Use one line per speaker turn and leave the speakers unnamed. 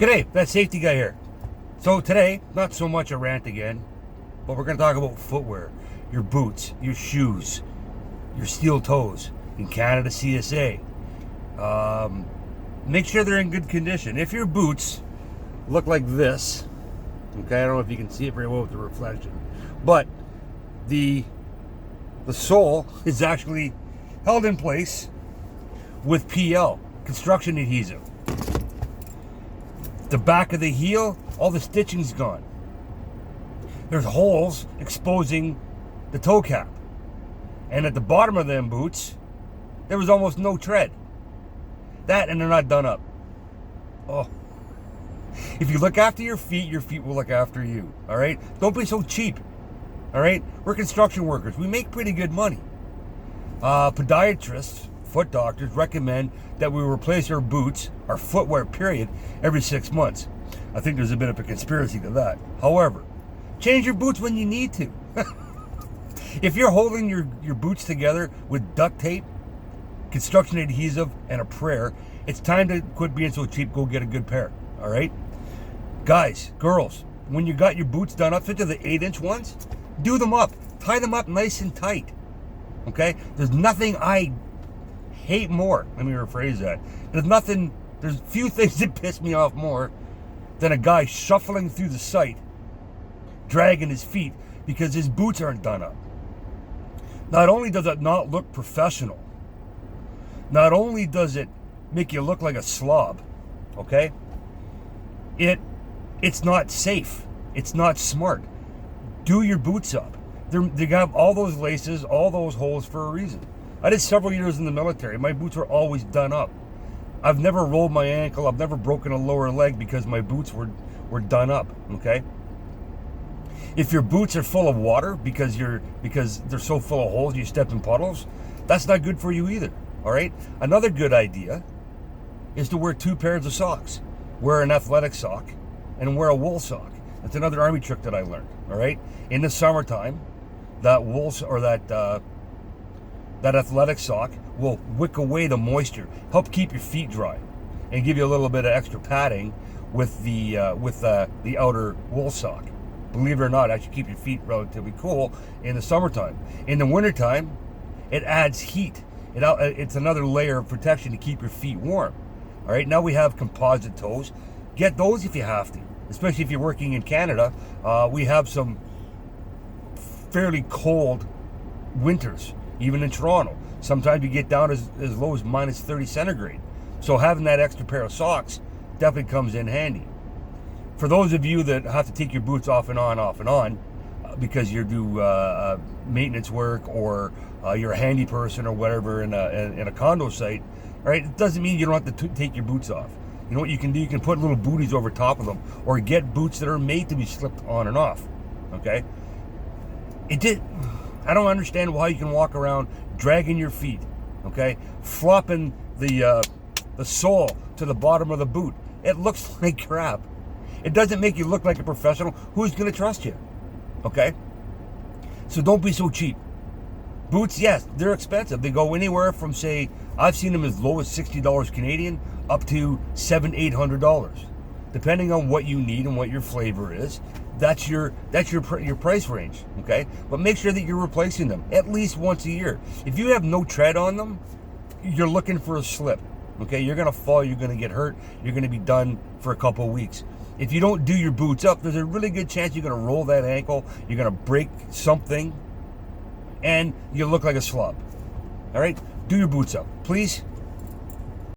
G'day, that safety guy here. So today, not so much a rant again, but we're going to talk about footwear, your boots, your shoes, your steel toes in Canada CSA. Make sure they're in good condition. If your boots look like this, okay, I don't know if you can see it very well with the reflection, but the sole is actually held in place with PL, construction adhesive. The back of the heel, all the stitching's gone. There's holes exposing the toe cap. And at the bottom of them boots, there was almost no tread. That, and they're not done up. Oh. If you look after your feet will look after you. All right? Don't be so cheap. All right? We're construction workers. We make pretty good money. Podiatrists, foot doctors recommend that we replace our boots, our footwear period, every 6 months. I think there's a bit of a conspiracy to that. However, change your boots when you need to. If you're holding your boots together with duct tape, construction adhesive, and a prayer, it's time to quit being so cheap. Go get a good pair. All right? Guys, girls, when you got your boots done up, to the 8-inch ones, do them up. Tie them up nice and tight. Okay? There's nothing I hate more. Let me rephrase that. There's few things that piss me off more than a guy shuffling through the site, dragging his feet because his boots aren't done up. Not only does it not look professional, not only does it make you look like a slob, okay? It's not safe. It's not smart. Do your boots up. They have all those laces, all those holes for a reason. I did several years in the military. My boots were always done up. I've never rolled my ankle. I've never broken a lower leg because my boots were done up, okay? If your boots are full of water because they're so full of holes you step in puddles, that's not good for you either, all right? Another good idea is to wear 2 pairs of socks. Wear an athletic sock and wear a wool sock. That's another Army trick that I learned, all right? In the summertime, that wool or that athletic sock will wick away the moisture, help keep your feet dry, and give you a little bit of extra padding with the outer wool sock. Believe it or not, actually keep your feet relatively cool in the summertime. In the wintertime, it adds heat. It's another layer of protection to keep your feet warm. All right, now we have composite toes. Get those if you have to, especially if you're working in Canada. We have some fairly cold winters. Even in Toronto, sometimes you get down as low as minus 30 centigrade. So having that extra pair of socks definitely comes in handy. For those of you that have to take your boots off and on, because you do maintenance work or you're a handy person or whatever in a condo site, all right, it doesn't mean you don't have to take your boots off. You know what you can do? You can put little booties over top of them or get boots that are made to be slipped on and off, okay? I don't understand why you can walk around dragging your feet, okay? Flopping the sole to the bottom of the boot. It looks like crap. It doesn't make you look like a professional. Who's going to trust you, okay? So don't be so cheap. Boots, yes, they're expensive. They go anywhere from, say, I've seen them as low as $60 Canadian up to $700-800. Depending on what you need and what your flavor is. That's your price range, okay? But make sure that you're replacing them at least once a year. If you have no tread on them, you're looking for a slip, okay? You're going to fall, you're going to get hurt, you're going to be done for a couple of weeks. If you don't do your boots up, there's a really good chance you're going to roll that ankle, you're going to break something, and you look like a slob, all right? Do your boots up, please.